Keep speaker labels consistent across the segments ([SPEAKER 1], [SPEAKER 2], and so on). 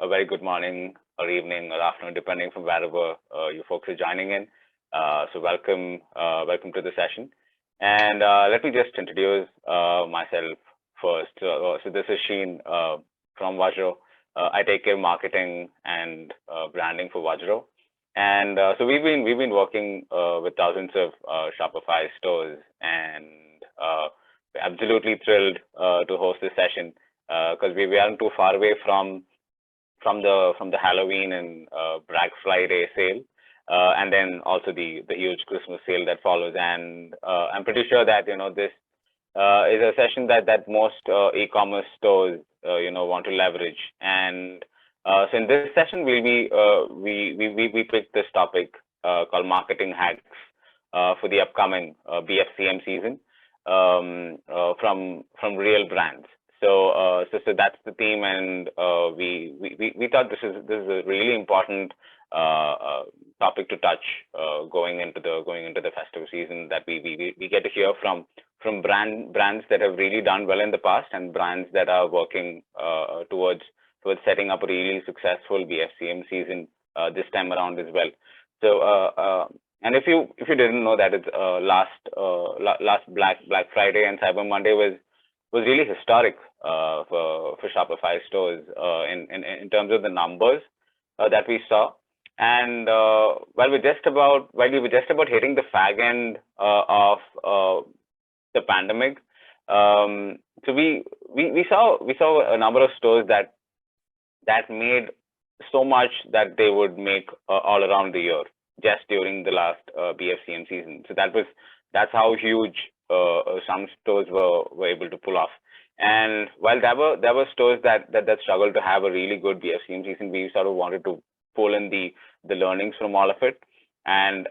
[SPEAKER 1] a very good morning or evening or afternoon, depending from wherever you folks are joining in. So welcome to the session. And let me just introduce myself first. So this is Sheen from Vajro. I take care of marketing and branding for Vajro. And so we've been working with thousands of Shopify stores, and we're absolutely thrilled to host this session because we aren't too far away from the Halloween and Black Friday sale, and then also the huge Christmas sale that follows. And I'm pretty sure that this is a session that most e-commerce stores want to leverage. And so in this session we picked this topic called marketing hacks for the upcoming BFCM season from real brands. So that's the theme, and we thought this is a really important topic to touch going into the festive season, that we get to hear from brands that have really done well in the past, and brands that are working towards setting up a really successful BFCM season this time around as well. So and if you didn't know that, it's last Black Friday and Cyber Monday was really historic for Shopify stores in terms of the numbers that we saw. And while we were just about hitting the fag end of the pandemic, so we saw a number of stores that made so much that they would make all around the year just during the last BFCM season. So that's how huge some stores were able to pull off. And while there were stores that struggled to have a really good BFCM season, we sort of wanted to pull in the learnings from all of it and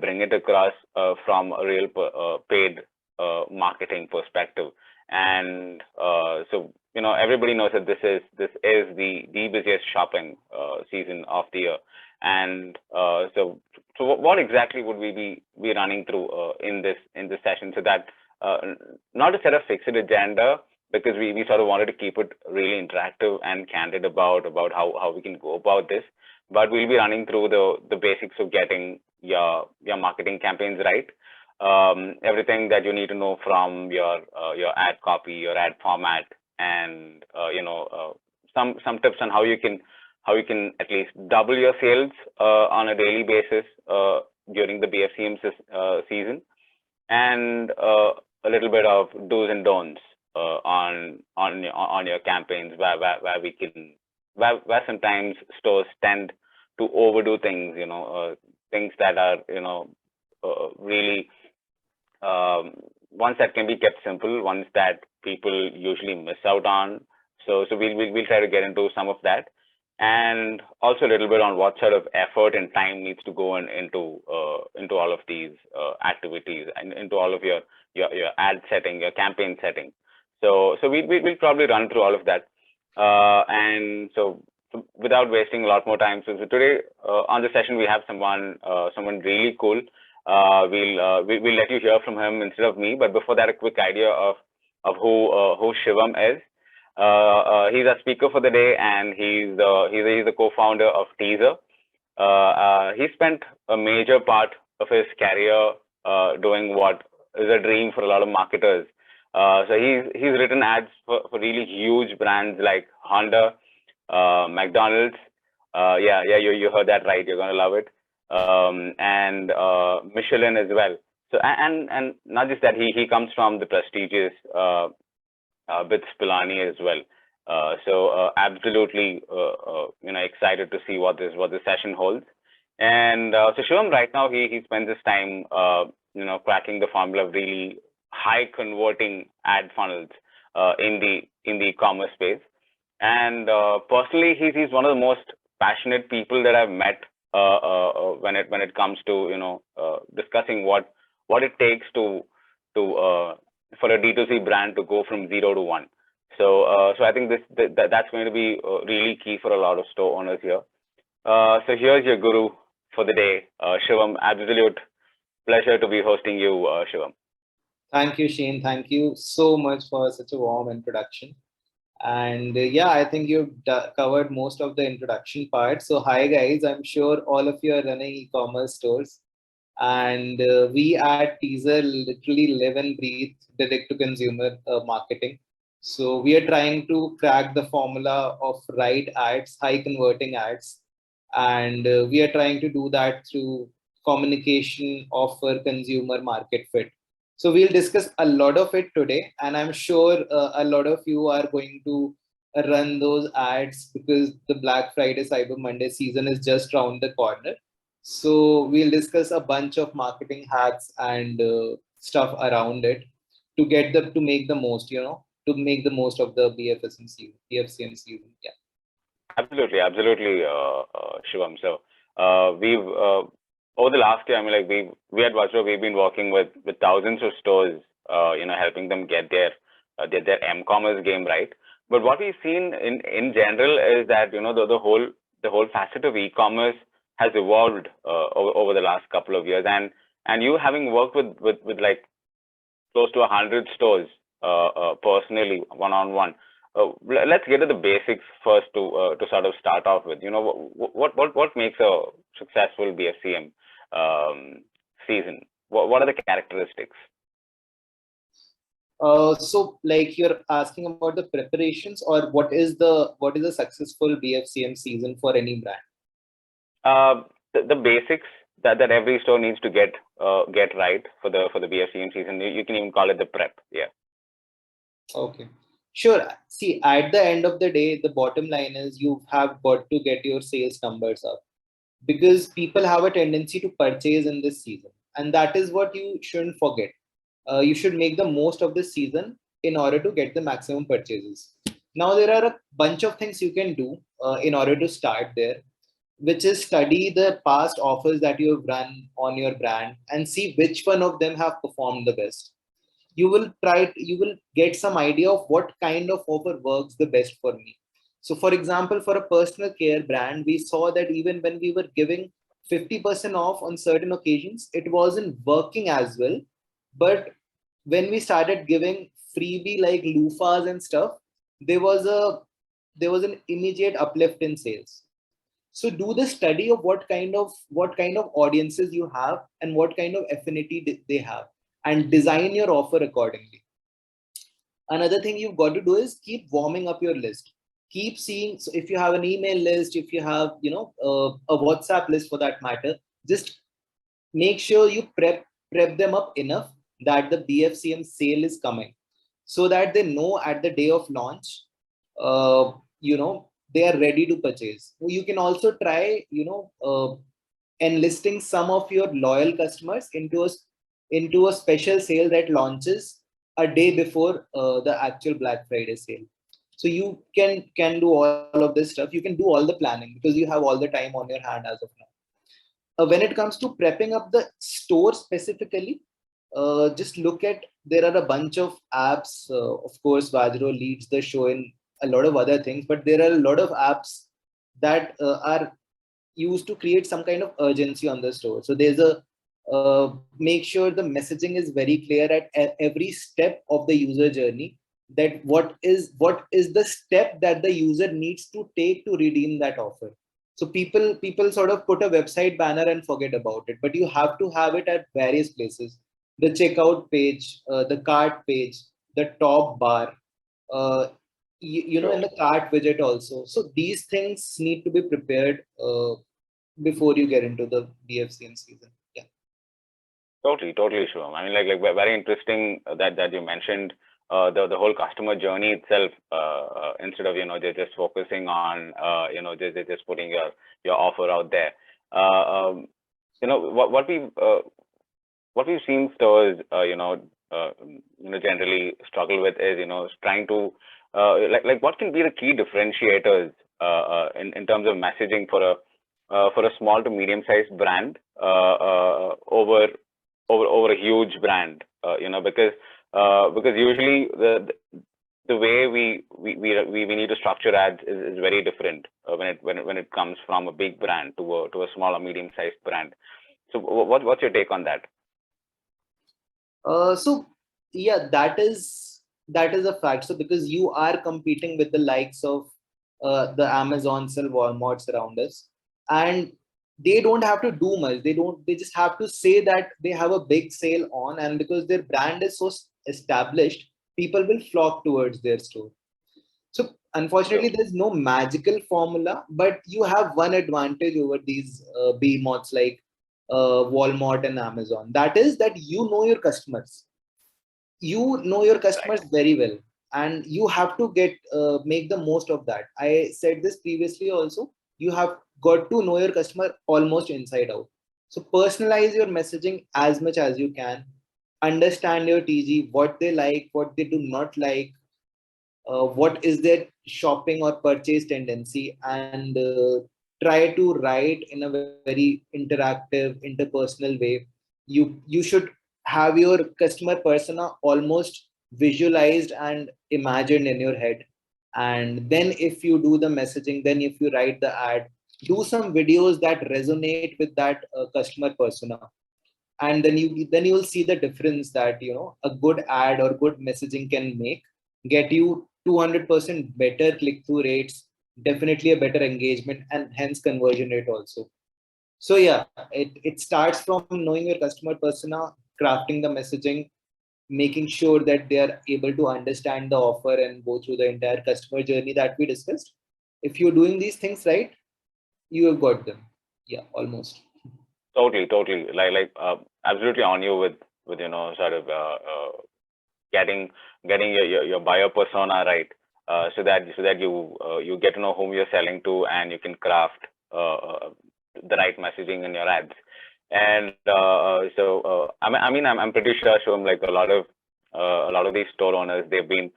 [SPEAKER 1] bring it across from a real paid marketing perspective. And so everybody knows that this is the busiest shopping season of the year. And so what exactly would we be running through in this session, so that not to set a fixed agenda, because we sort of wanted to keep it really interactive and candid about how we can go about this, but we'll be running through the basics of getting your marketing campaigns right, everything that you need to know from your ad copy, your ad format, and some tips on how you can at least double your sales on a daily basis during the BFCM season, and a little bit of do's and don'ts on your campaigns, where sometimes stores tend to overdo things, things that are really ones that can be kept simple, ones that people usually miss out on. So we'll try to get into some of that, and also a little bit on what sort of effort and time needs to go into all of these activities, and into all of your ad setting, your campaign setting. So we'll probably run through all of that, and so without wasting a lot more time. So today on the session we have someone really cool. We'll let you hear from him instead of me. But before that, a quick idea of who Shivam is. He's a speaker for the day, and he's the co-founder of Teaser. He spent a major part of his career doing what is a dream for a lot of marketers. So he's written ads for really huge brands like Honda, McDonald's. You heard that right. You're gonna love it. And Michelin as well. So and not just that, he comes from the prestigious BITS Pilani as well. So absolutely excited to see what this session holds. And so Shivam right now he spends his time cracking the formula of really high converting ad funnels in the e-commerce space. And personally, he's one of the most passionate people that I've met when it comes to discussing what it takes to for a D2C brand to go from 0 to 1. So I think that's going to be really key for a lot of store owners here. So here's your guru for the day, Shivam. Absolute pleasure to be hosting you, Shivam.
[SPEAKER 2] Thank you, Shane. Thank you so much for such a warm introduction. And yeah, I think you've covered most of the introduction part. So hi guys, I'm sure all of you are running e-commerce stores, and we at Teaser literally live and breathe direct to consumer marketing. So we are trying to crack the formula of right ads, high converting ads, and we are trying to do that through communication, offer, consumer market fit. So we'll discuss a lot of it today, and I'm sure a lot of you are going to run those ads because the Black Friday, Cyber Monday season is just around the corner. So we'll discuss a bunch of marketing hacks and stuff around it to get them to make the most, to make the most of the BFSM season, BFCM season. Yeah.
[SPEAKER 1] Absolutely, Shivam. So we've over the last year, I mean, like we at Vajro, we've been working with thousands of stores, helping them get their m-commerce game right. But what we've seen in general is that the whole facet of e-commerce has evolved over the last couple of years, and you having worked with like close to 100 stores personally, one-on-one. Let's get to the basics first to sort of start off with. What makes a successful BFCM season? What are the characteristics?
[SPEAKER 2] So like you're asking about the preparations, or what is the successful BFCM season for any brand?
[SPEAKER 1] The basics that every store needs to get right for the BFCM season. You can even call it the prep. Yeah.
[SPEAKER 2] Okay. Sure. See, at the end of the day, the bottom line is you have got to get your sales numbers up, because people have a tendency to purchase in this season, and that is what you shouldn't forget. You should make the most of this season in order to get the maximum purchases. Now there are a bunch of things you can do in order to start there, which is study the past offers that you have run on your brand and see which one of them have performed the best. You will get some idea of what kind of offer works the best for me. So for example, for a personal care brand, we saw that even when we were giving 50% off on certain occasions, it wasn't working as well. But when we started giving freebie like loofahs and stuff, there was an immediate uplift in sales. So do the study of what kind of audiences you have and what kind of affinity they have, and design your offer accordingly. Another thing you've got to do is keep warming up your list. Keep seeing. So if you have an email list, if you have a WhatsApp list for that matter, just make sure you prep them up enough that the BFCM sale is coming, so that they know at the day of launch, uh, they are ready to purchase. You can also try enlisting some of your loyal customers into a special sale that launches a day before the actual Black Friday sale. So you can do all of this stuff. You can do all the planning because you have all the time on your hand as of now. When it comes to prepping up the store specifically, just look at, there are a bunch of apps. Of course, Vajro leads the show in a lot of other things, but there are a lot of apps that are used to create some kind of urgency on the store. So there's a make sure the messaging is very clear at every step of the user journey, that what is the step that the user needs to take to redeem that offer. So people sort of put a website banner and forget about it, but you have to have it at various places: the checkout page, the cart page, the top bar, uh, in
[SPEAKER 1] Sure.
[SPEAKER 2] the cart widget also. So these things need to be prepared before you get into the BFCM season. Yeah.
[SPEAKER 1] Totally, Shivam. I mean, like very interesting that you mentioned the whole customer journey itself, instead of just focusing on just putting your offer out there. Uh, um, what we've seen stores generally struggle with is trying to like what can be the key differentiators in terms of messaging for a small to medium sized brand over a huge brand, because usually the way we need to structure ads is very different when it comes from a big brand to a small or medium sized brand. So what's your take on that?
[SPEAKER 2] So yeah, that is that is a fact. So because you are competing with the likes of the Amazons and Walmarts around us, and they don't have to do much. They just have to say that they have a big sale on, and because their brand is so established, people will flock towards their store. So unfortunately,
[SPEAKER 1] True.
[SPEAKER 2] there's no magical formula, but you have one advantage over these behemoths like Walmart and Amazon. That is that you know your customers. You know your
[SPEAKER 1] Right.
[SPEAKER 2] customers very well, and you have to get make the most of that. I said this previously also. You have got to know your customer almost inside out. So personalize your messaging as much as you can. Understand your TG, what they like, what they do not like, what is their shopping or purchase tendency, and try to write in a very interactive interpersonal way. You should have your customer persona almost visualized and imagined in your head. And then if you do the messaging, then if you write the ad, do some videos that resonate with that customer persona. And then you will see the difference that a good ad or good messaging can get you 200% better click-through rates, definitely a better engagement, and hence conversion rate also. So yeah, it starts from knowing your customer persona, crafting the messaging, making sure that they are able to understand the offer and go through the entire customer journey that we discussed. If you're doing these things right, you have got them. Yeah, almost.
[SPEAKER 1] Totally, totally. Absolutely on you with sort of getting your buyer persona right, so that you get to know whom you're selling to, and you can craft the right messaging in your ads. And I'm pretty sure, Shom, like a lot of these store owners, they've been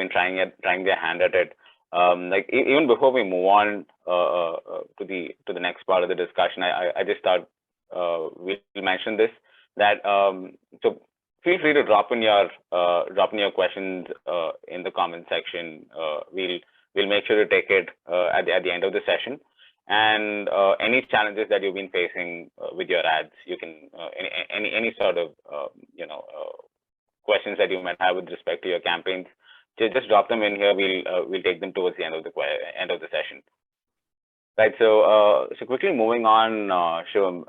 [SPEAKER 1] trying their hand at it. Like even before we move on to the next part of the discussion, I just thought we'll mention this, that so feel free to drop in your questions in the comment section. We'll make sure to take it at the end of the session. And any challenges that you've been facing with your ads, you can any sort of questions that you might have with respect to your campaigns, just drop them in here. We'll take them towards the end of the session. Right. So quickly moving on, Shivam,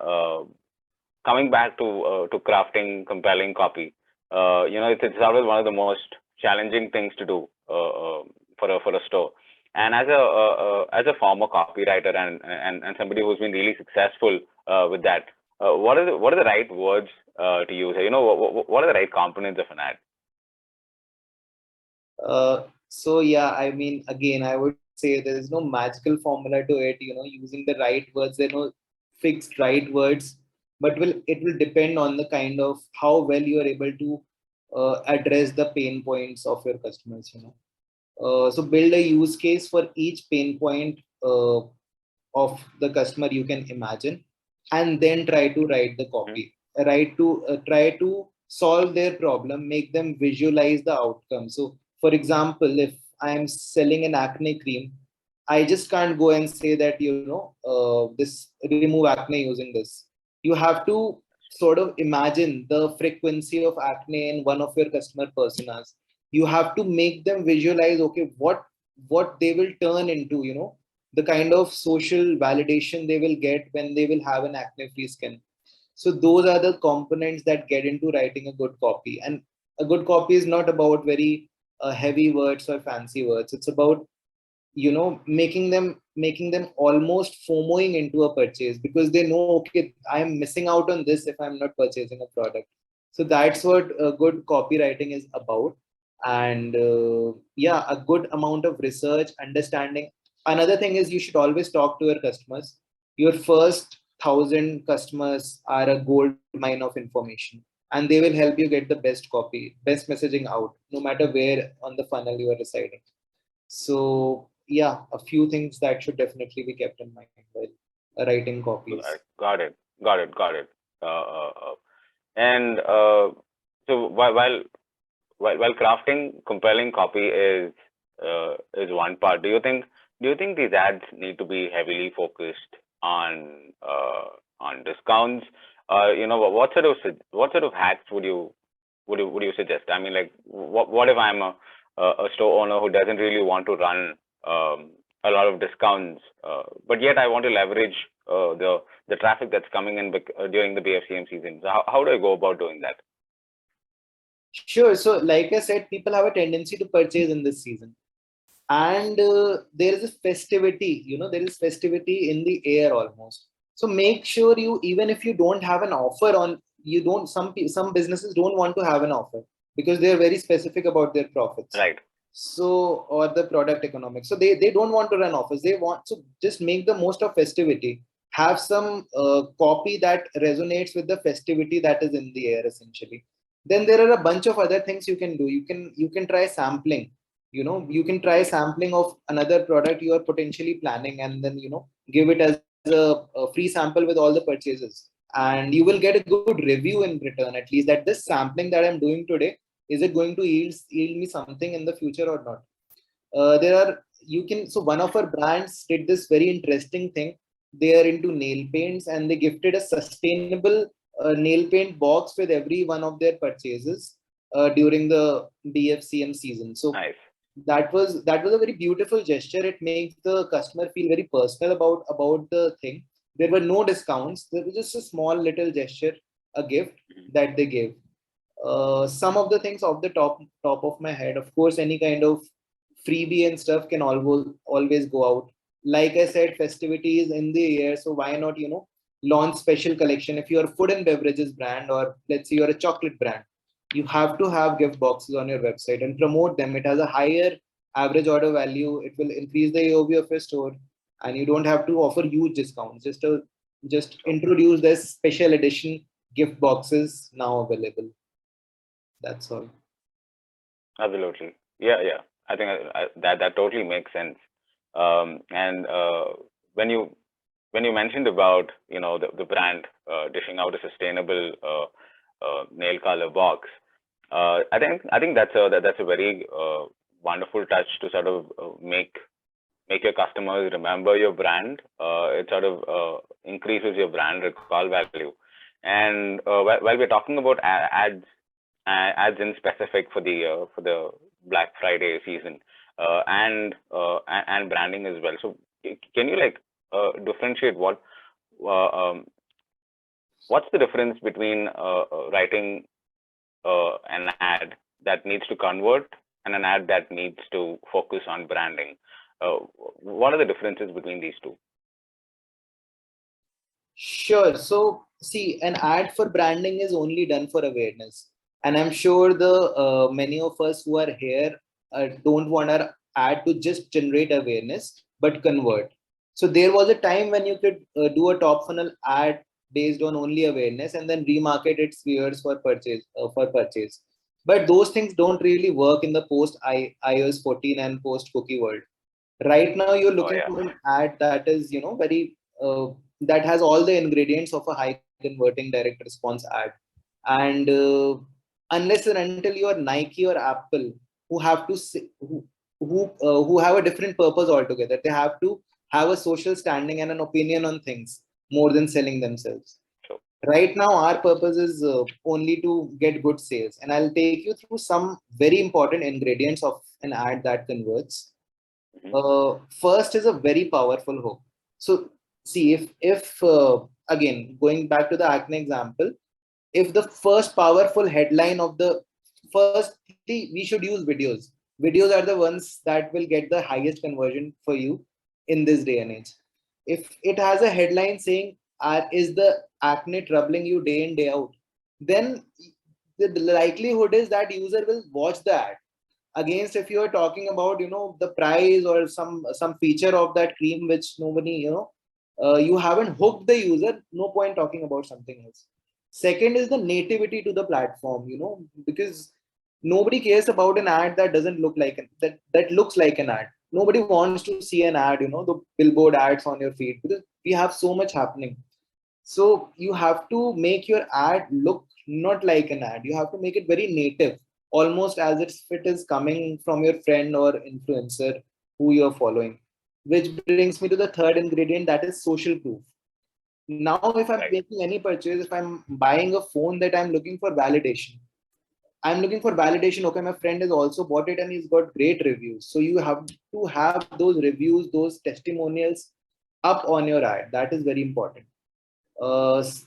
[SPEAKER 1] coming back to crafting compelling copy. It's always one of the most challenging things to do for a store. And as a former copywriter, and somebody who's been really successful with that, what are the right words to use? What are the right components of an ad?
[SPEAKER 2] So yeah, I mean, again, I would say there is no magical formula to it. Using the right words, there are no fixed right words, but it will depend on the kind of how well you are able to address the pain points of your customers. So build a use case for each pain point of the customer you can imagine, and then try to write the copy. Try to solve their problem, make them visualize the outcome. So for example, if I'm selling an acne cream, I just can't go and say that this remove acne using this. You have to sort of imagine the frequency of acne in one of your customer personas. You have to make them visualize, okay, what they will turn into, the kind of social validation they will get when they will have an acne free skin. So those are the components that get into writing a good copy. And a good copy is not about very heavy words or fancy words. It's about making them almost FOMOing into a purchase, because they know, okay, I am missing out on this if I'm not purchasing a product. So that's what good copywriting is about. And yeah, a good amount of research, understanding. Another thing is, you should always talk to your customers. Your first 1,000 customers are a gold mine of information, and they will help you get the best copy, best messaging out, no matter where on the funnel you are residing. So yeah, a few things that should definitely be kept in mind while writing copies.
[SPEAKER 1] Got it. Got it. Got it. And so while crafting compelling copy is one part, do you think these ads need to be heavily focused on discounts? What sort of hacks would you would you suggest? I mean, like, what if I'm a store owner who doesn't really want to run a lot of discounts, but yet I want to leverage the traffic that's coming in during the BFCM season. So how do I go about doing that?
[SPEAKER 2] Sure. So, like I said, people have a tendency to purchase in this season, and there is a festivity. There is festivity in the air almost. So make sure you, even if you don't have an offer on, you don't. Some businesses don't want to have an offer because they are very specific about their profits.
[SPEAKER 1] Right.
[SPEAKER 2] So, or the product economics. So they don't want to run offers. They want to just make the most of festivity. Have some copy that resonates with the festivity that is in the air essentially. Then there are a bunch of other things you can do. You can try sampling. You can try sampling of another product you are potentially planning, and then give it as a free sample with all the purchases, and you will get a good review in return, at least, that this sampling that I'm doing today, is it going to yield me something in the future or not. There are you can So one of our brands did this very interesting thing. They are into nail paints, and they gifted a sustainable nail paint box with every one of their purchases during the BFCM season. So
[SPEAKER 1] Nice.
[SPEAKER 2] that was a very beautiful gesture. It makes the customer feel very personal about the thing. There were no discounts. There was just a small little gesture, a gift that they gave. Some of the things off the top of my head, of course, any kind of freebie and stuff can always go out. Like I said, festivities in the air, so why not launch special collection? If you're a food and beverages brand, or let's say you're a chocolate brand, you have to have gift boxes on your website and promote them. It has a higher average order value. It will increase the AOV of your store, and you don't have to offer huge discounts. Just introduce this special edition gift boxes now available. That's all.
[SPEAKER 1] Absolutely. Yeah, yeah. I think that totally makes sense. And when you mentioned about the brand dishing out a sustainable nail color box, I think that's a very wonderful touch to sort of make your customers remember your brand. It sort of increases your brand recall value. And while we're talking about ads in specific for the Black Friday season, and branding as well. So can you differentiate what's the difference between writing an ad that needs to convert and an ad that needs to focus on branding? What are the differences between these two?
[SPEAKER 2] Sure. So, see, an ad for branding is only done for awareness, and I'm sure the many of us who are here don't want our ad to just generate awareness but convert. So there was a time when you could do a top funnel ad based on only awareness and then remarket its viewers for purchase. But those things don't really work in the post iOS 14 and post cookie world. Right now, you're looking for an ad that is very that has all the ingredients of a high converting direct response ad. And unless and until you are Nike or Apple, who have to say, who have a different purpose altogether, they have to have a social standing and an opinion on things more than selling themselves.
[SPEAKER 1] Sure.
[SPEAKER 2] Right now, our purpose is only to get good sales, and I'll take you through some very important ingredients of an ad that converts. First is a very powerful hook. So see, if again, going back to the acne example, if the first powerful headline of the firstly, we should use videos. Videos are the ones that will get the highest conversion for you in this day and age. If it has a headline saying, is the acne troubling you day in, day out? Then the likelihood is that user will watch the ad. Against if you are talking about the price or some feature of that cream which nobody you haven't hooked the user, no point talking about something else. Second is the nativity to the platform, because nobody cares about an ad that doesn't look like that looks like an ad. Nobody wants to see an ad, the billboard ads on your feed, because we have so much happening. So you have to make your ad look not like an ad. You have to make it very native, almost as if it is coming from your friend or influencer who you're following. Which brings me to the third ingredient, that is social proof. Now, if I'm making any purchase, if I'm buying a phone, that I'm looking for validation. I'm looking for validation. Okay, my friend has also bought it and he's got great reviews. So you have to have those reviews, those testimonials up on your ad. That is very important.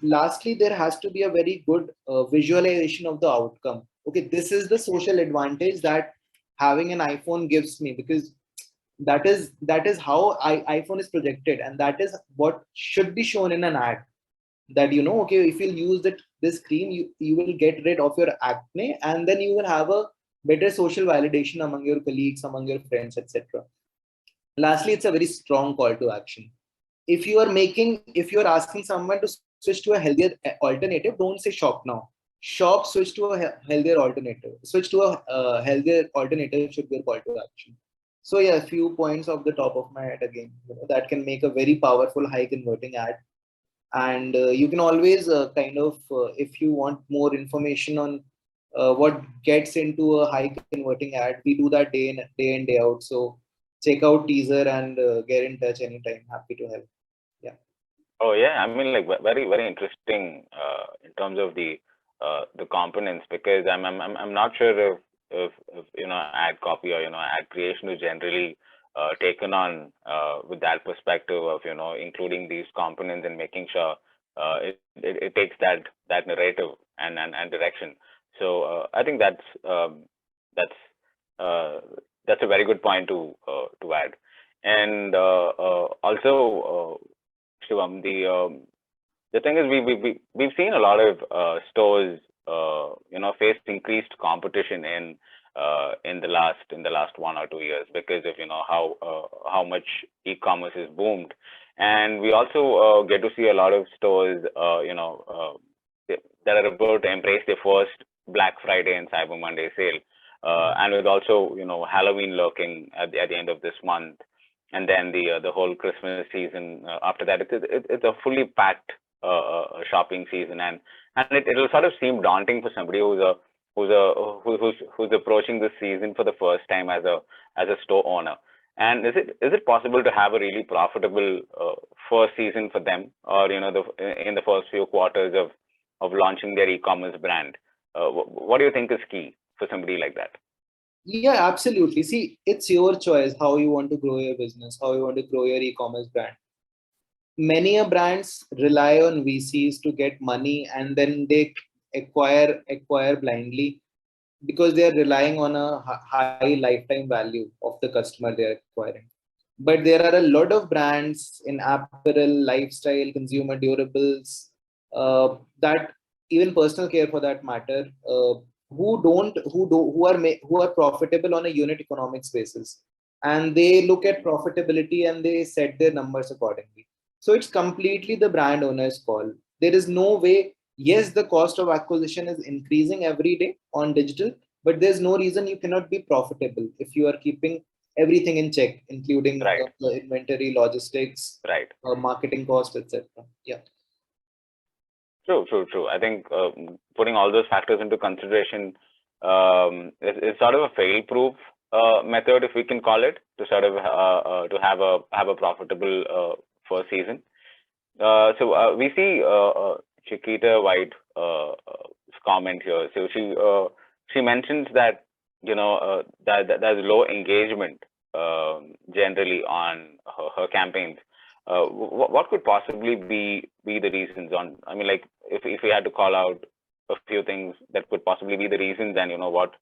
[SPEAKER 2] Lastly, there has to be a very good visualization of the outcome. Okay, this is the social advantage that having an iPhone gives me, because that is how iPhone is projected, and that is what should be shown in an ad. That, okay, if you use this cream, you will get rid of your acne, and then you will have a better social validation among your colleagues, among your friends, etc. Lastly, it's a very strong call to action. If you are asking someone to switch to a healthier alternative, don't say shop now. Shop, switch to a healthier alternative. Switch to a healthier alternative should be a call to action. So yeah, a few points off the top of my head again, that can make a very powerful, high converting ad. And you can always if you want more information on what gets into a high converting ad, we do that day in day out. So check out teaser and get in touch anytime. Happy to help. Yeah.
[SPEAKER 1] Oh yeah, I mean, like, very very interesting in terms of the components, because I'm not sure if ad copy or ad creation is generally taken on with that perspective of including these components and making sure it takes that narrative and direction. So I think that's uh, that's a very good point to add. And also, Shivam, the thing is, we've seen a lot of stores face increased competition in the last 1 or 2 years, because of how much e-commerce is boomed. And we also get to see a lot of stores that are about to embrace their first Black Friday and Cyber Monday sale, and with also Halloween lurking at the end of this month, and then the whole Christmas season after that. It's a fully packed shopping season, and it'll sort of seem daunting for somebody who's approaching this season for the first time as a store owner. And is it possible to have a really profitable first season for them, or in the first few quarters of launching their e-commerce brand? What do you think is key for somebody like that?
[SPEAKER 2] Yeah, absolutely. See, it's your choice how you want to grow your business, how you want to grow your e-commerce brand. Many brands rely on VCs to get money, and then they acquire blindly, because they are relying on a high lifetime value of the customer they are acquiring. But there are a lot of brands in apparel, lifestyle, consumer durables, that even personal care for that matter, who are profitable on a unit economics basis, and they look at profitability and they set their numbers accordingly. So it's completely the brand owner's call. There is no way. Yes, the cost of acquisition is increasing every day on digital, but there's no reason you cannot be profitable if you are keeping everything in check, including
[SPEAKER 1] Right.
[SPEAKER 2] the inventory, logistics,
[SPEAKER 1] Right.
[SPEAKER 2] marketing cost, etc. Yeah.
[SPEAKER 1] True. I think putting all those factors into consideration is sort of a fail-proof method, if we can call it, to sort of to have a profitable first season. So we see Chiquita White comment here. So she mentions that that there's low engagement generally on her campaigns. What could possibly be the reasons on? I mean, like, if we had to call out a few things that could possibly be the reasons, and what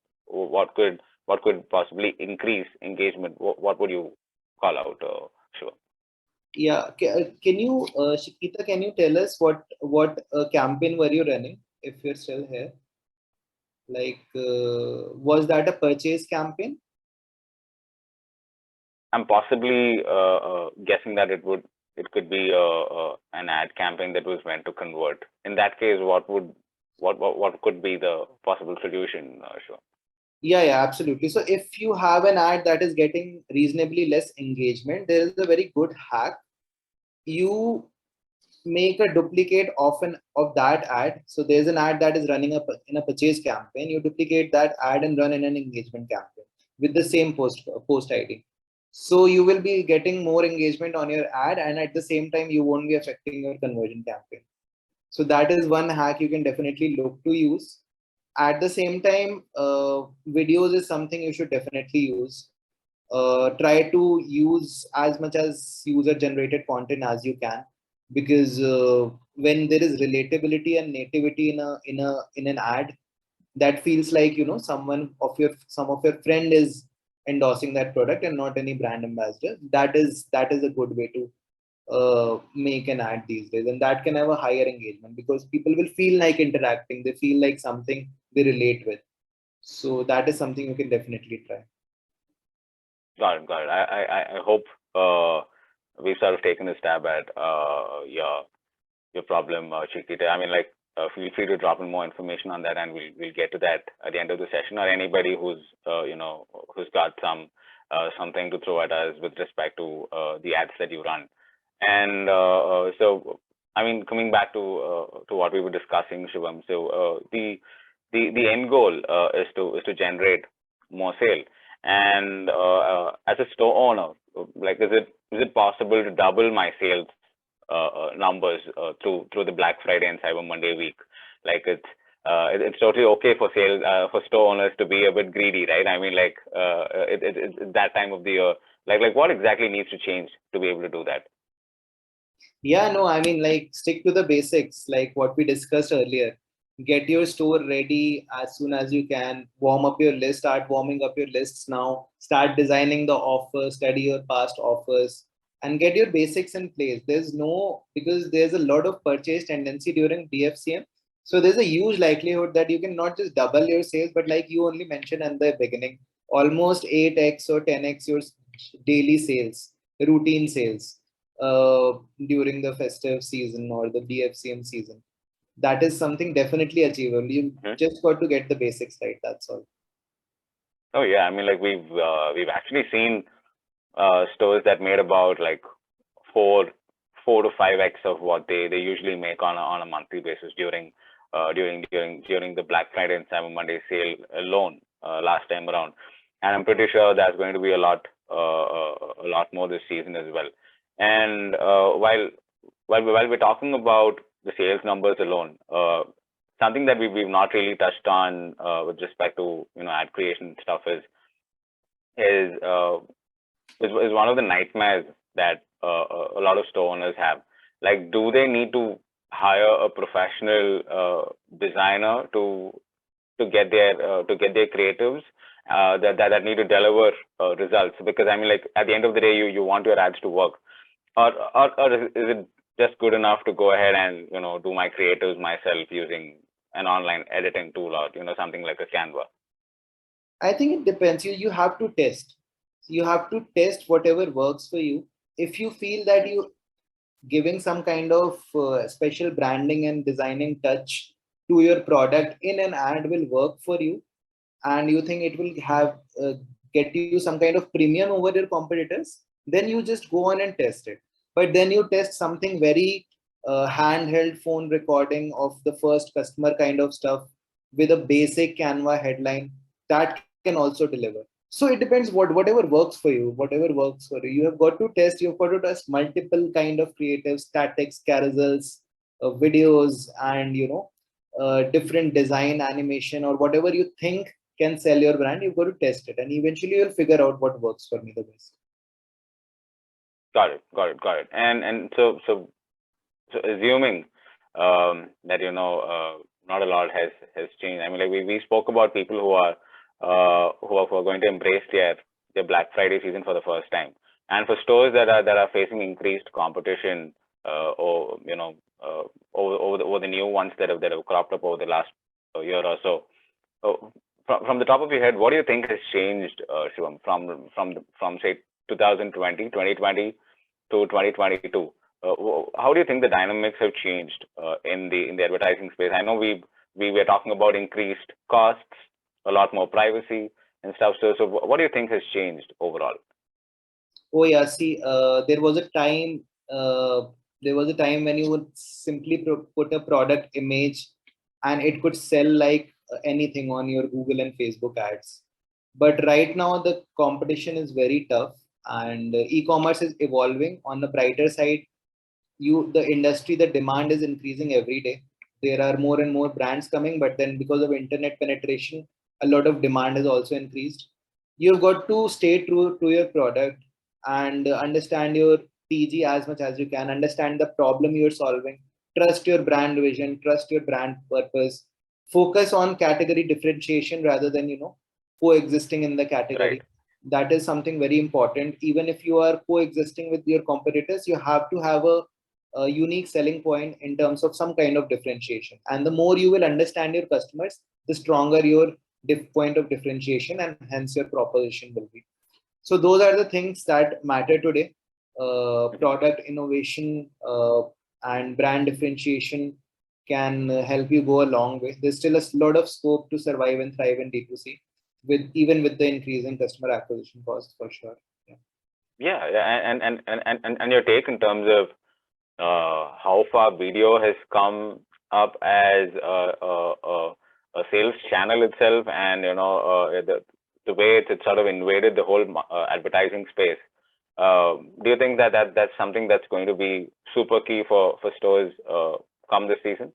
[SPEAKER 1] could possibly increase engagement, what would you call out? Sure.
[SPEAKER 2] Yeah. Can you, Shikita, can you tell us what campaign were you running, if you're still here? Like, was that a purchase campaign?
[SPEAKER 1] I'm possibly guessing that it could be an ad campaign that was meant to convert. In that case, what could be the possible solution? Sure.
[SPEAKER 2] Yeah, absolutely. So if you have an ad that is getting reasonably less engagement, there is a very good hack. You make a duplicate of that ad. So there's an ad that is running in a purchase campaign. You duplicate that ad and run in an engagement campaign with the same post ID. So you will be getting more engagement on your ad, and at the same time, you won't be affecting your conversion campaign. So that is one hack you can definitely look to use. At the same time, videos is something you should definitely use. Try to use as much as user generated content as you can, because when there is relatability and nativity in an ad, that feels like, you know, some of your friend is endorsing that product and not any brand ambassador. That is a good way to make an ad these days, and that can have a higher engagement because people will feel like interacting, they feel like something they relate with. So that is something you can definitely try.
[SPEAKER 1] Got it. Got it. I hope we've sort of taken a stab at your problem, Chiquita. I mean, like, feel free to drop in more information on that, and we'll get to that at the end of the session. Or anybody who's who's got something to throw at us with respect to the ads that you run. And so, I mean, coming back to what we were discussing, Shivam. So the end goal is to generate more sale. And as a store owner, like, is it possible to double my sales numbers through the Black Friday and Cyber Monday week? Like, it's totally okay for for store owners to be a bit greedy, right? I mean, like, it's that time of the year. Like what exactly needs to change to be able to do that?
[SPEAKER 2] Yeah, no, I mean, like, stick to the basics, like what we discussed earlier. Get your store ready as soon as you can. Warm up your list, start warming up your lists now. Start designing the offers, study your past offers, and get your basics in place. Because there's a lot of purchase tendency during BFCM. So there's a huge likelihood that you can not just double your sales, but like you only mentioned in the beginning, almost 8x or 10x your daily sales, routine sales uh, during the festive season or the BFCM season. That is something definitely achievable. You
[SPEAKER 1] Mhm.
[SPEAKER 2] just got to get the basics right. That's all.
[SPEAKER 1] Oh yeah, I mean, like, we've actually seen stores that made about like four four to five x of what they usually make on a monthly basis during the Black Friday and Cyber Monday sale alone last time around, and I'm pretty sure that's going to be a lot more this season as well. And while we're talking about the sales numbers alone, something that we've not really touched on with respect to ad creation stuff is uh, is one of the nightmares that a lot of store owners have. Like, do they need to hire a professional designer to get their creatives that need to deliver results? Because I mean, like, at the end of the day, you want your ads to work, or is it just good enough to go ahead and do my creatives myself using an online editing tool or something like a Canva?
[SPEAKER 2] I think it depends. You have to test. You have to test whatever works for you. If you feel that you giving some kind of special branding and designing touch to your product in an ad will work for you, and you think it will have get you some kind of premium over your competitors, then you just go on and test it. But then you test something very handheld phone recording of the first customer kind of stuff with a basic Canva headline, that can also deliver. So it depends whatever works for you, whatever works for you. You have got to test. You've got to test multiple kind of creative statics, carousels, videos, and different design, animation, or whatever you think can sell your brand. You've got to test it, and eventually you'll figure out what works for me the best.
[SPEAKER 1] Got it, got it, got it. And so assuming that not a lot has changed. I mean, like, we spoke about people who are going to embrace their Black Friday season for the first time, and for stores that are facing increased competition, or over the new ones that have cropped up over the last year or so. From the top of your head, what do you think has changed, Shivam, from say 2020, 2020 to 2022? How do you think the dynamics have changed in the advertising space? I know we were talking about increased costs, a lot more privacy and stuff. So what do you think has changed overall?
[SPEAKER 2] Oh yeah, see, there was a time when you would simply put a product image and it could sell like anything on your Google and Facebook ads. But right now the competition is very tough, and e-commerce is evolving. On the brighter side, the industry, the demand is increasing every day. there are more and more brands coming, but then because of internet penetration, a lot of demand has also increased. You've got to stay true to your product and understand your TG as much as you can, understand the problem you're solving, trust your brand vision, trust your brand purpose, focus on category differentiation rather than, coexisting in the category.
[SPEAKER 1] Right.
[SPEAKER 2] That is something very important. Even if you are coexisting with your competitors, you have to have a unique selling point in terms of some kind of differentiation. And the more you will understand your customers, the stronger your point of differentiation and hence your proposition will be. So those are the things that matter today. Product innovation and brand differentiation can help you go a long way. There's still a lot of scope to survive and thrive in D2C, with even with the increase in customer acquisition costs for sure. Yeah.
[SPEAKER 1] Yeah, and your take in terms of how far video has come up as a sales channel itself, and the way it's sort of invaded the whole advertising space. Do you think that that's something that's going to be super key for stores come this season?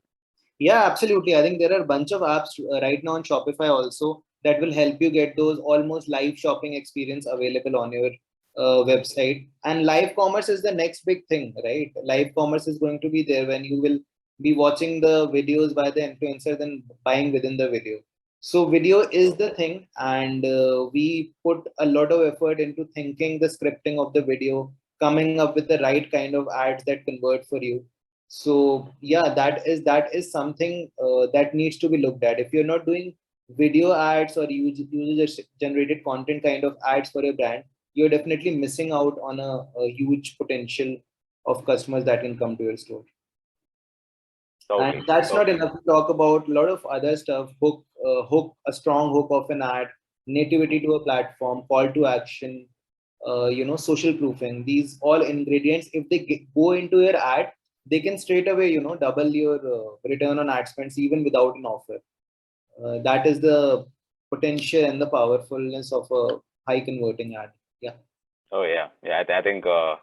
[SPEAKER 2] Yeah, absolutely. I think there are a bunch of apps right now on Shopify also that will help you get those almost live shopping experience available on your website. And live commerce is the next big thing, right? Live commerce is going to be there when you will be watching the videos by the influencers and buying within the video. So video is the thing, and we put a lot of effort into thinking the scripting of the video, coming up with the right kind of ads that convert for you. So yeah, that is something that needs to be looked at. If you're not doing video ads or user generated content kind of ads for your brand, you're definitely missing out on a huge potential of customers that can come to your store.
[SPEAKER 1] Totally,
[SPEAKER 2] And that's not
[SPEAKER 1] totally.
[SPEAKER 2] enough to talk about a lot of other stuff. A strong hook of an ad, nativity to a platform, call to action, social proofing. These all ingredients, if they go into your ad, they can straight away, double your return on ad spends even without an offer. That is the potential and the powerfulness of a high converting ad. Yeah.
[SPEAKER 1] Oh yeah, yeah. I think all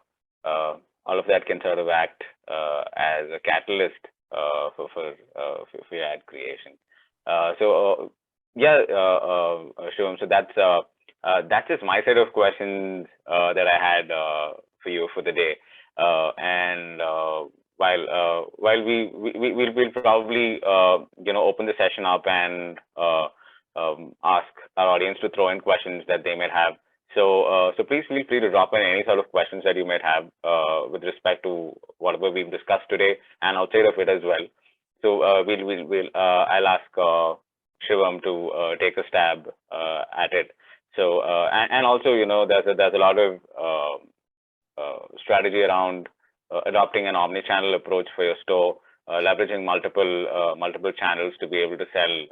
[SPEAKER 1] of that can sort of act as a catalyst for your ad creation. Yeah, Shivam. So that's just my set of questions that I had for you for the day. And while we'll probably open the session up and ask our audience to throw in questions that they might have. So please feel free to drop in any sort of questions that you might have with respect to whatever we've discussed today and outside of it as well. So I'll ask Shivam to take a stab at it. So and also there's a lot of strategy around adopting an omni-channel approach for your store, leveraging multiple channels to be able to sell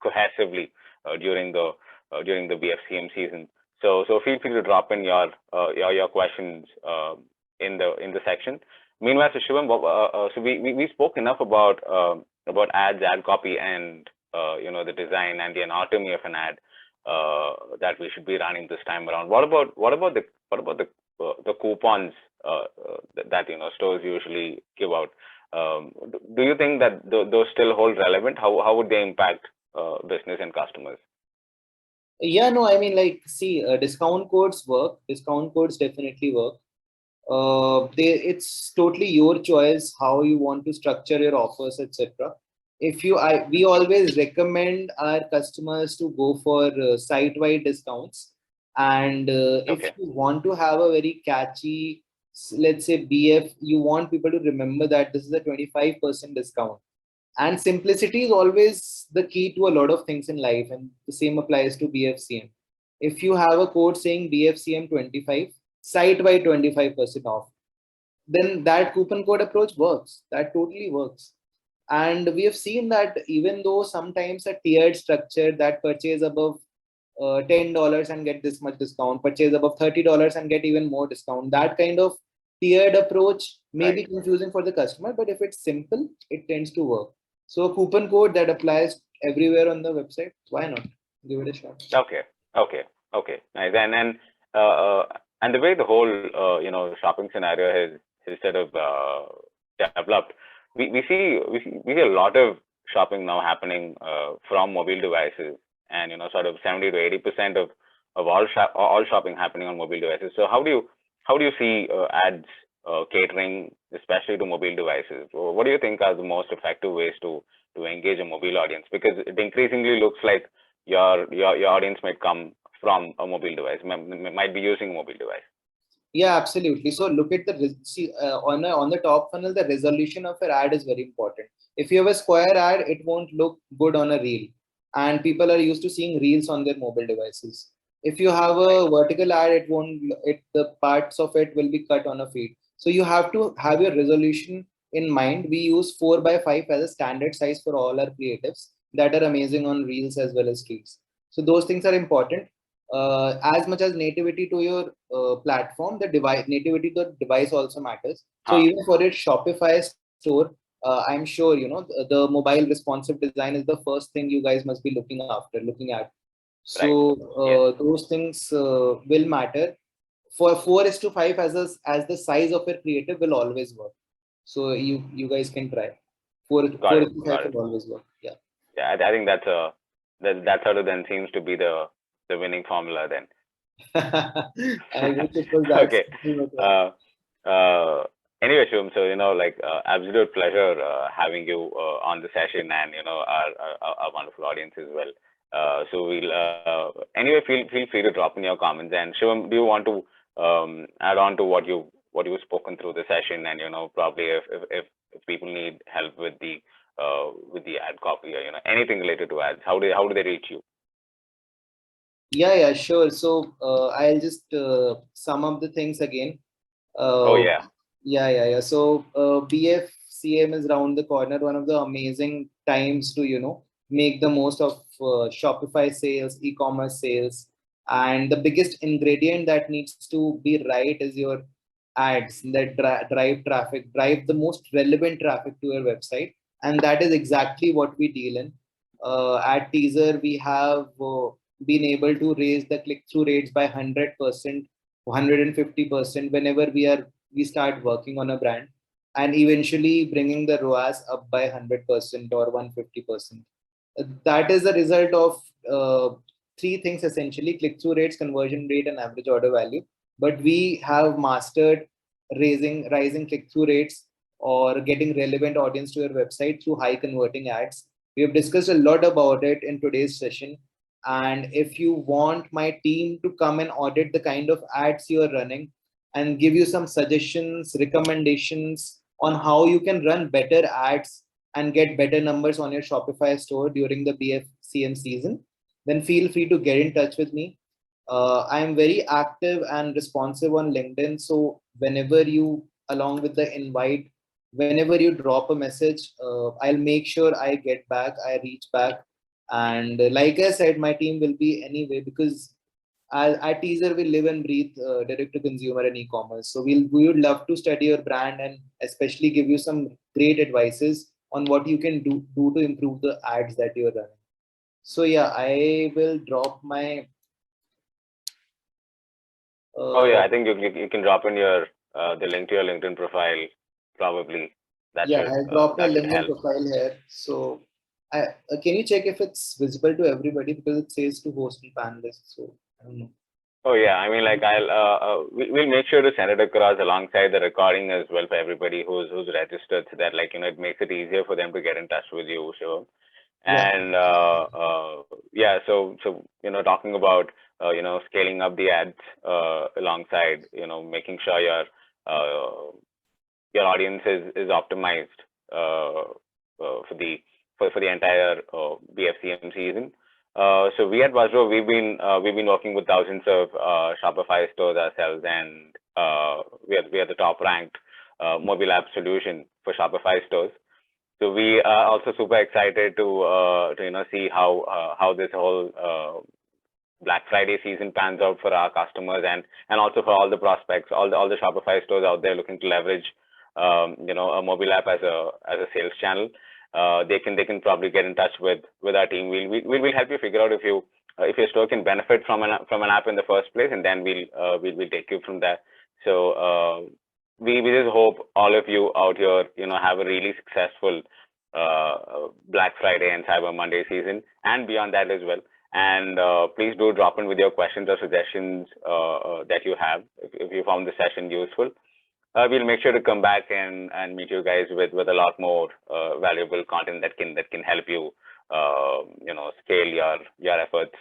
[SPEAKER 1] cohesively during the BFCM season. So feel free to drop in your questions in the section. Meanwhile, so Shivam, so we spoke enough about ads, ad copy, and the design and the anatomy of an ad that we should be running this time around. What about the coupons that stores usually give out? Do you think that those still hold relevant? How would they impact business and customers?
[SPEAKER 2] Yeah, no, I mean, like, see, discount codes work. Discount codes definitely work. It's totally your choice how you want to structure your offers, etc. We always recommend our customers to go for site-wide discounts, and if
[SPEAKER 1] Okay.
[SPEAKER 2] you want to have a very catchy, let's say BF, you want people to remember that this is a 25% discount. And simplicity is always the key to a lot of things in life, and the same applies to BFCM. If you have a code saying BFCM 25, site by 25% off, then that coupon code approach works. That totally works. And we have seen that even though sometimes a tiered structure, that purchase above $10 and get this much discount, purchase above $30 and get even more discount, that kind of tiered approach may be
[SPEAKER 1] Right.
[SPEAKER 2] confusing for the customer, but if it's simple, it tends to work. So a coupon code that applies everywhere on the website, why not? Give it a shot.
[SPEAKER 1] Okay. Nice. And the way the whole shopping scenario has sort of developed, we see a lot of shopping now happening from mobile devices, and sort of 70 to 80% of all shopping happening on mobile devices. So how do you see ads catering especially to mobile devices? Or what do you think are the most effective ways to engage a mobile audience? Because it increasingly looks like your audience might come from a mobile device, might be using a mobile device.
[SPEAKER 2] Yeah, absolutely. So look at see on the top funnel, the resolution of your ad is very important. If you have a square ad, it won't look good on a reel, and people are used to seeing reels on their mobile devices. If you have
[SPEAKER 1] Right.
[SPEAKER 2] a vertical ad, it won't. The parts of it will be cut on a feed. So you have to have your resolution in mind. We use 4:5 as a standard size for all our creatives that are amazing on reels as well as reels. So those things are important. As much as nativity to your platform, the device nativity to the device also matters. So
[SPEAKER 1] Huh.
[SPEAKER 2] even for its Shopify store, I'm sure the mobile responsive design is the first thing you guys must be looking at.
[SPEAKER 1] Right.
[SPEAKER 2] So
[SPEAKER 1] Yes.
[SPEAKER 2] those things will matter. For 4:5 as the size of your creative will always work. So you guys can try. 4
[SPEAKER 1] Got
[SPEAKER 2] four
[SPEAKER 1] it.
[SPEAKER 2] is to
[SPEAKER 1] Got
[SPEAKER 2] 5
[SPEAKER 1] it.
[SPEAKER 2] will always work. Yeah.
[SPEAKER 1] Yeah, I think that sort of then seems to be the winning formula then.
[SPEAKER 2] I wish it was that
[SPEAKER 1] Okay.
[SPEAKER 2] simple, but
[SPEAKER 1] Uh, uh, anyway, Shum, so like absolute pleasure having you on the session, and our wonderful audience as well. So we'll anyway feel free to drop in your comments. And Shivam, do you want to add on to what you've spoken through the session, and probably if people need help with the ad copy, or anything related to ads, how do they reach you?
[SPEAKER 2] yeah, sure. So I'll just sum up the things again.
[SPEAKER 1] Oh
[SPEAKER 2] Uh,
[SPEAKER 1] yeah.
[SPEAKER 2] yeah. So BFCM is round the corner. One of the amazing times to make the most of Shopify sales, e-commerce sales, and the biggest ingredient that needs to be right is your ads that drive traffic, drive the most relevant traffic to your website, and that is exactly what we deal in. At Teaser, we have been able to raise the click-through rates by 100%, 150% whenever we start working on a brand, and eventually bringing the ROAS up by 100% or 150%. That is the result of three things essentially: click-through rates, conversion rate, and average order value. But we have mastered rising click-through rates or getting relevant audience to your website through high converting ads. We have discussed a lot about it in today's session. And if you want my team to come and audit the kind of ads you are running and give you some suggestions, recommendations on how you can run better ads and get better numbers on your Shopify store during the BFCM season, then feel free to get in touch with me. I am very active and responsive on LinkedIn. So whenever along with the invite, whenever you drop a message, I'll make sure I get back, I reach back. And like I said, my team will be anyway because at Teaser we live and breathe direct to consumer and e-commerce. So we would love to study your brand and especially give you some great advices on what you can do to improve the ads that you're running. So yeah, I will drop my
[SPEAKER 1] Oh yeah,
[SPEAKER 2] uh,
[SPEAKER 1] I think you can drop in your the link to your LinkedIn profile probably. That
[SPEAKER 2] yeah,
[SPEAKER 1] should
[SPEAKER 2] I'll drop my
[SPEAKER 1] that should
[SPEAKER 2] LinkedIn
[SPEAKER 1] help.
[SPEAKER 2] profile here. So can you check if it's visible to everybody because it says to host and panelists. So I don't know.
[SPEAKER 1] Oh yeah, I mean, like we'll make sure to send it across alongside the recording as well for everybody who's registered, so that it makes it easier for them to get in touch with you. So
[SPEAKER 2] Yeah.
[SPEAKER 1] and yeah, so talking about scaling up the ads alongside making sure your audience is optimized for the entire BFCM season. So we at Vajro, we've been working with thousands of Shopify stores ourselves, and we are the top ranked mobile app solution for Shopify stores. So we are also super excited to see how this whole Black Friday season pans out for our customers, and also for all the prospects, all the Shopify stores out there looking to leverage a mobile app as a sales channel. They can probably get in touch with our team. We'll help you figure out if your store can benefit from an app in the first place, and then we'll take you from there. So we just hope all of you out here, have a really successful Black Friday and Cyber Monday season, and beyond that as well. And please do drop in with your questions or suggestions that you have if you found the session useful. We'll make sure to come back and meet you guys with a lot more valuable content that can help you scale your efforts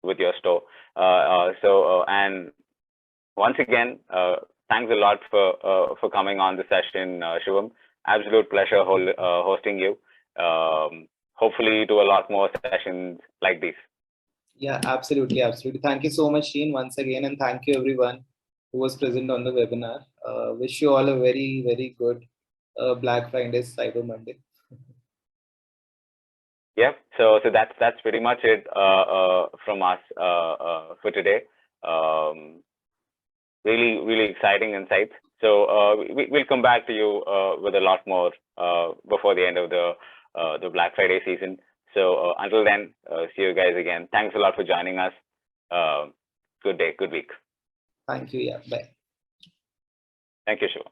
[SPEAKER 1] with your store. And once again, thanks a lot for coming on the session, Shivam. Absolute pleasure hosting you. Hopefully do a lot more sessions like these.
[SPEAKER 2] Yeah, absolutely. Thank you so much, Sheen, once again, and thank you everyone who was present on the webinar. Wish you all a very, very good Black Friday, Cyber Monday.
[SPEAKER 1] Yep. So that's pretty much it from us for today. Really exciting insights. So we'll come back to you with a lot more before the end of the Black Friday season. So until then, see you guys again. Thanks a lot for joining us. Good day, good week.
[SPEAKER 2] Thank you. Yeah, bye.
[SPEAKER 1] Thank you, Shivam.